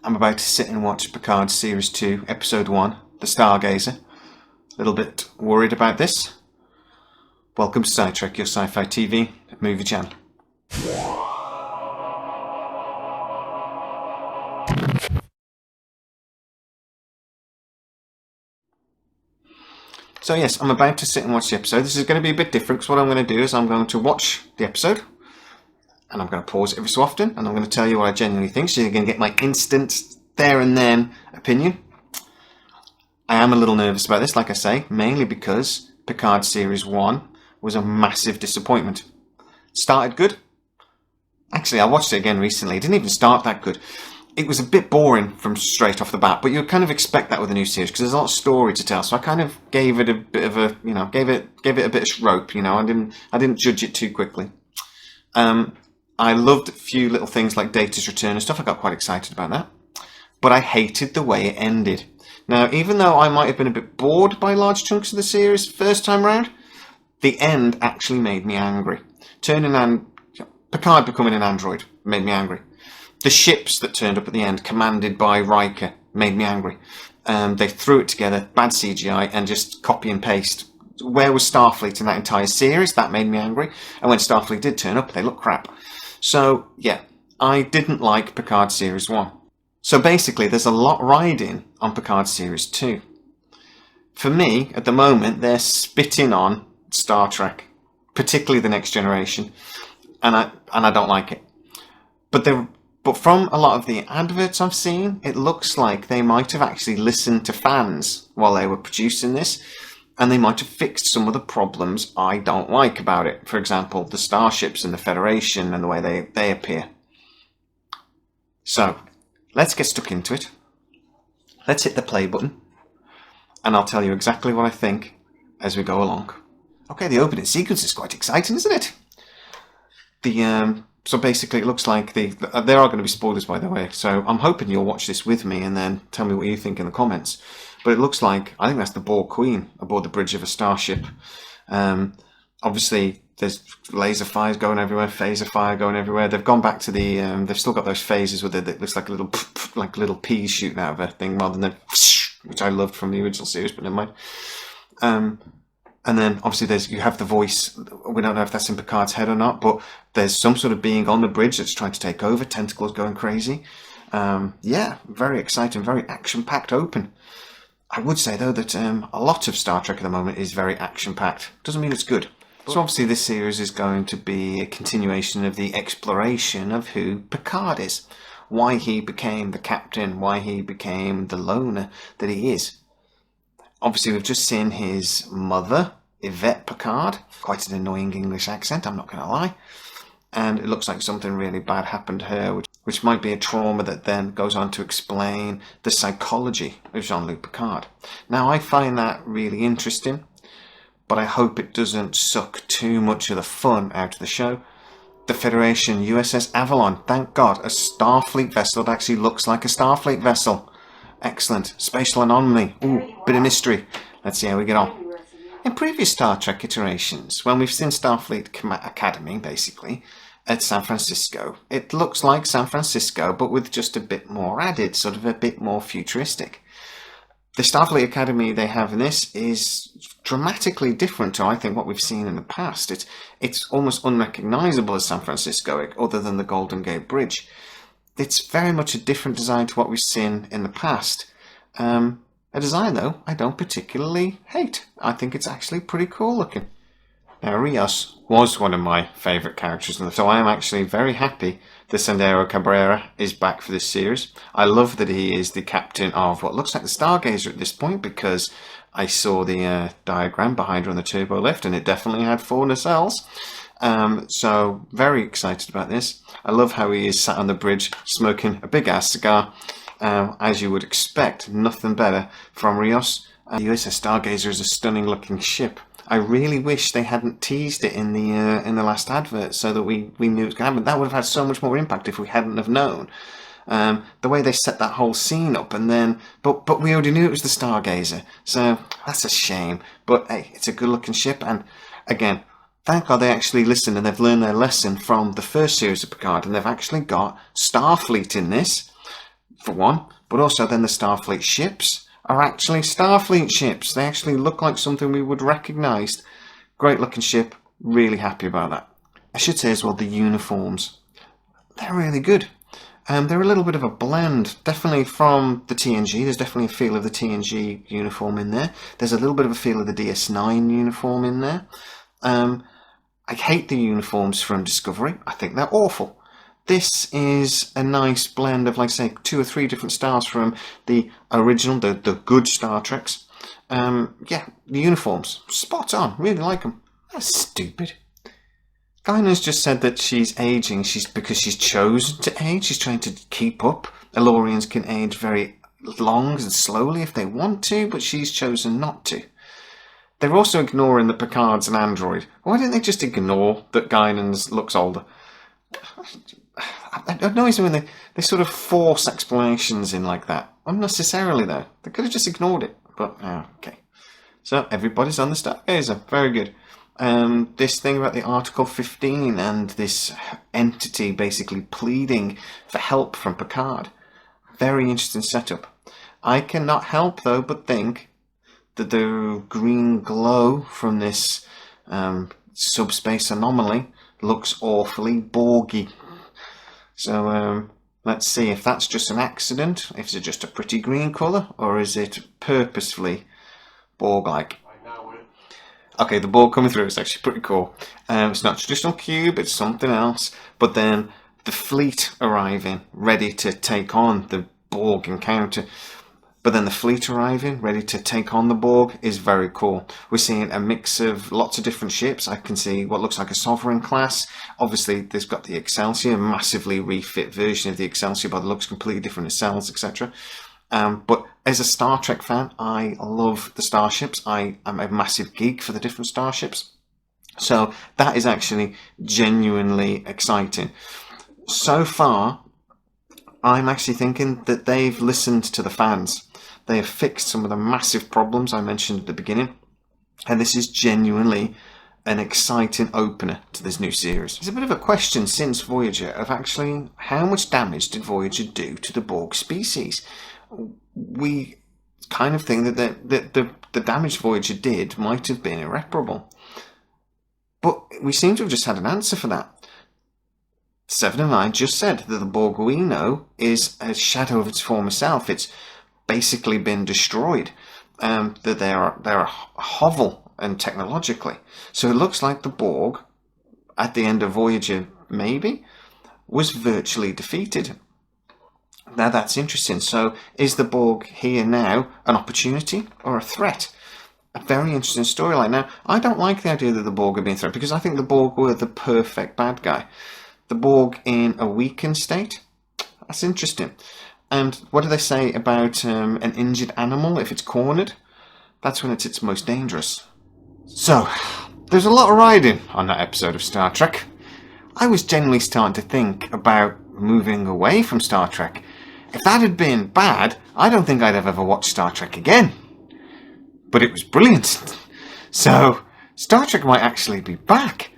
I'm about to sit and watch Picard Series 2, Episode 1, The Stargazer. A little bit worried about this. Welcome to Sci Trek, your sci-fi TV movie channel. So yes, I'm about to sit and watch the episode. This is going to be a bit different because what I'm going to do is I'm going to watch the episode and I'm going to pause it every so often and I'm going to tell you what I genuinely think, so you're going to get my instant, there and then opinion. I am a little nervous about this, like I say, mainly because Picard Series 1 was a massive disappointment. Started good. Actually, I watched it again recently. It didn't even start that good. It was a bit boring from straight off the bat, but you would kind of expect that with a new series because there's a lot of story to tell. So I kind of gave it a bit of a, gave it a bit of rope. I didn't judge it too quickly. I loved a few little things like Data's return and stuff. I got quite excited about that, but I hated the way it ended. Now, even though I might have been a bit bored by large chunks of the series first time round, the end actually made me angry. Picard becoming an android made me angry. The ships that turned up at the end, commanded by Riker, made me angry. They threw it together, bad CGI, and just copy and paste. Where was Starfleet in that entire series? That made me angry. And when Starfleet did turn up, they looked crap. So, yeah, I didn't like Picard Series 1. So basically, there's a lot riding on Picard Series 2. For me, at the moment, they're spitting on Star Trek, particularly The Next Generation, and I don't like it. But from a lot of the adverts I've seen, it looks like they might have actually listened to fans while they were producing this, and they might have fixed some of the problems I don't like about it. For example, the starships and the Federation and the way they appear. So, let's get stuck into it. Let's hit the play button, and I'll tell you exactly what I think as we go along. Okay, the opening sequence is quite exciting, isn't it? So basically, it looks like there are going to be spoilers, by the way. So I'm hoping you'll watch this with me and then tell me what you think in the comments. But it looks like, I think that's the Borg Queen aboard the bridge of a starship. Obviously, there's laser fires going everywhere, phaser fire going everywhere. They've gone back to the. They've still got those phases where it looks like a little, like little peas shooting out of a thing, rather than which I loved from the original series, but never mind. And then obviously you have the voice. We don't know if that's in Picard's head or not, but there's some sort of being on the bridge that's trying to take over. Tentacles going crazy. Yeah, very exciting, very action-packed open. I would say though that a lot of Star Trek at the moment is very action-packed. Doesn't mean it's good. So obviously this series is going to be a continuation of the exploration of who Picard is. Why he became the captain, why he became the loner that he is. Obviously, we've just seen his mother, Yvette Picard. Quite an annoying English accent, I'm not going to lie. And it looks like something really bad happened to her, which might be a trauma that then goes on to explain the psychology of Jean-Luc Picard. Now, I find that really interesting, but I hope it doesn't suck too much of the fun out of the show. The Federation USS Avalon, thank God, a Starfleet vessel that actually looks like a Starfleet vessel. Excellent. Spatial anomaly. Ooh, bit of mystery. Let's see how we get on. In previous Star Trek iterations, when we've seen Starfleet Academy, basically, at San Francisco, it looks like San Francisco, but with just a bit more added, sort of a bit more futuristic. The Starfleet Academy they have in this is dramatically different to, I think, what we've seen in the past. It's almost unrecognisable as San Francisco, other than the Golden Gate Bridge. It's very much a different design to what we've seen in the past. A design, though, I don't particularly hate. I think it's actually pretty cool looking. Now, Rios was one of my favourite characters, so I am actually very happy that Sandero Cabrera is back for this series. I love that he is the captain of what looks like the Stargazer at this point, because I saw the diagram behind her on the turbo lift, and it definitely had 4 nacelles. So very excited about this. I love how he is sat on the bridge smoking a big ass cigar, as you would expect. Nothing better from Rios. The USS Stargazer is a stunning looking ship. I really wish they hadn't teased it in the last advert so that we knew it was going to happen. That would have had so much more impact if we hadn't have known. The way they set that whole scene up, and then but we already knew it was the Stargazer, so that's a shame. But hey, it's a good looking ship, and again, thank God they actually listened and they've learned their lesson from the first series of Picard, and they've actually got Starfleet in this. for one, but also then the Starfleet ships are actually Starfleet ships. They actually look like something we would recognise. Great looking ship, really happy about that. I should say as well, the uniforms, they're really good. They're a little bit of a blend, definitely from the TNG. There's definitely a feel of the TNG uniform in there. There's a little bit of a feel of the DS9 uniform in there. I hate the uniforms from Discovery. I think they're awful. This is a nice blend of, like I say, 2 or 3 different styles from the original, the good Star Treks. Yeah, the uniforms, spot on. Really like them. That's stupid. Guinan's just said that she's aging because she's chosen to age. She's trying to keep up. Elorians can age very long and slowly if they want to, but she's chosen not to. They're also ignoring that Picard's an android. Why don't they just ignore that Guinan's looks older? It annoys me when they sort of force explanations in like that. Unnecessarily, though. They could have just ignored it. But, okay. So, everybody's on the Stargazer. Very good. This thing about the Article 15 and this entity basically pleading for help from Picard. Very interesting setup. I cannot help, though, but think that the green glow from this subspace anomaly looks awfully Borgy. So let's see if that's just an accident, if it's just a pretty green colour, or is it purposefully Borg-like. Okay, the Borg coming through is actually pretty cool. It's not a traditional cube, it's something else. But then the fleet arriving, ready to take on the Borg encounter. But then the fleet arriving, ready to take on the Borg, is very cool. We're seeing a mix of lots of different ships. I can see what looks like a Sovereign class. Obviously, there's got the Excelsior, a massively refit version of the Excelsior by the looks, completely different nacelles, etc. But as a Star Trek fan, I love the starships. I am a massive geek for the different starships. So that is actually genuinely exciting. So far, I'm actually thinking that they've listened to the fans. They have fixed some of the massive problems I mentioned at the beginning. And this is genuinely an exciting opener to this new series. There's a bit of a question since Voyager of actually how much damage did Voyager do to the Borg species? We kind of think that the damage Voyager did might have been irreparable. But we seem to have just had an answer for that. 7 and 9 just said that the Borg we know is a shadow of its former self. It's basically been destroyed. That they're a hovel and technologically. So it looks like the Borg, at the end of Voyager, maybe, was virtually defeated. Now that's interesting. So is the Borg here now an opportunity or a threat? A very interesting storyline. Now, I don't like the idea that the Borg are being threatened because I think the Borg were the perfect bad guy. The Borg in a weakened state? That's interesting. And what do they say about an injured animal if it's cornered? That's when it's its most dangerous. So, there's a lot of riding on that episode of Star Trek. I was genuinely starting to think about moving away from Star Trek. If that had been bad, I don't think I'd have ever watched Star Trek again. But it was brilliant. So, Star Trek might actually be back.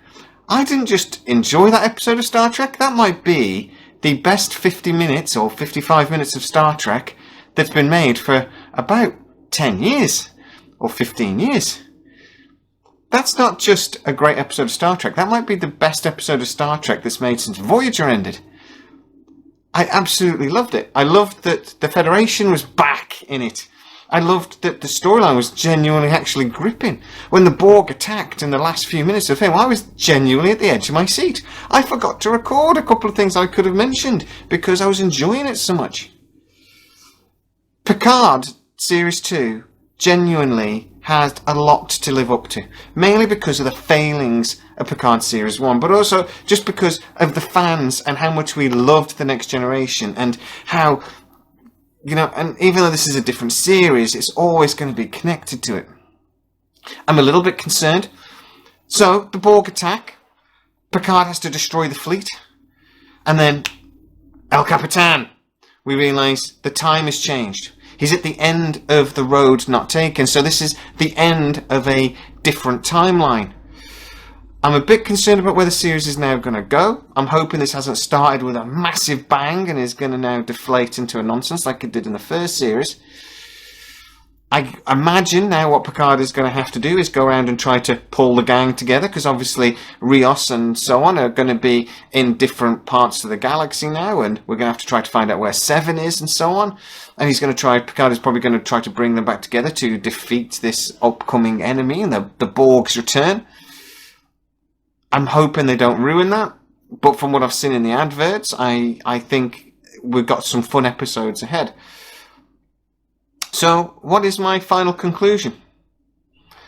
I didn't just enjoy that episode of Star Trek. That might be the best 50 minutes or 55 minutes of Star Trek that's been made for about 10 years or 15 years. That's not just a great episode of Star Trek. That might be the best episode of Star Trek that's made since Voyager ended. I absolutely loved it. I loved that the Federation was back in it. I loved that the storyline was genuinely actually gripping. When the Borg attacked in the last few minutes of the film, I was genuinely at the edge of my seat. I forgot to record a couple of things I could have mentioned because I was enjoying it so much. Picard Series 2 genuinely had a lot to live up to, mainly because of the failings of Picard Series 1, but also just because of the fans and how much we loved The Next Generation and how, you know, and even though this is a different series, it's always going to be connected to it. I'm a little bit concerned. So, the Borg attack, Picard has to destroy the fleet, and then El Capitan, we realise the time has changed. He's at the end of the road not taken, so this is the end of a different timeline. I'm a bit concerned about where the series is now going to go. I'm hoping this hasn't started with a massive bang and is going to now deflate into a nonsense like it did in the first series. I imagine now what Picard is going to have to do is go around and try to pull the gang together, because obviously Rios and so on are going to be in different parts of the galaxy now, and we're going to have to try to find out where Seven is and so on. And Picard is probably going to try to bring them back together to defeat this upcoming enemy and the Borg's return. I'm hoping they don't ruin that, but from what I've seen in the adverts, I think we've got some fun episodes ahead. So, what is my final conclusion?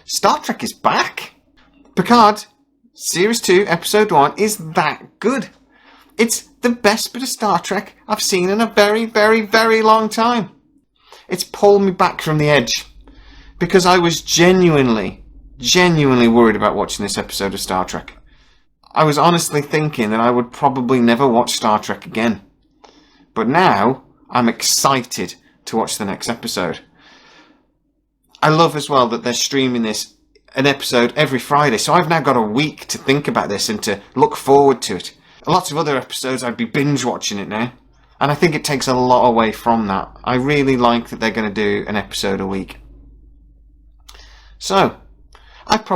Star Trek is back! Picard, Series 2, Episode 1 is that good. It's the best bit of Star Trek I've seen in a very, very, very long time. It's pulled me back from the edge, because I was genuinely worried about watching this episode of Star Trek. I was honestly thinking that I would probably never watch Star Trek again. But now, I'm excited to watch the next episode. I love as well that they're streaming an episode every Friday, so I've now got a week to think about this and to look forward to it. Lots of other episodes, I'd be binge watching it now, and I think it takes a lot away from that. I really like that they're going to do an episode a week. So, I'm not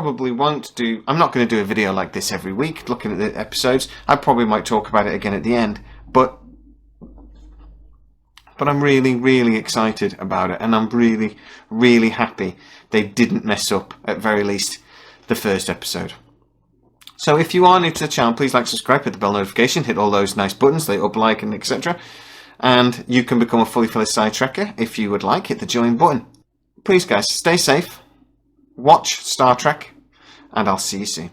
going to do a video like this every week looking at the episodes. I probably might talk about it again at the end, but I'm really, really excited about it, and I'm really, really happy they didn't mess up, at very least, the first episode. So if you are new to the channel, please like, subscribe, hit the bell notification, hit all those nice buttons, the up, like, and etc. And you can become a fully fledged side trekker if you would like. Hit the join button. Please, guys, stay safe, watch Star Trek, and I'll see you soon.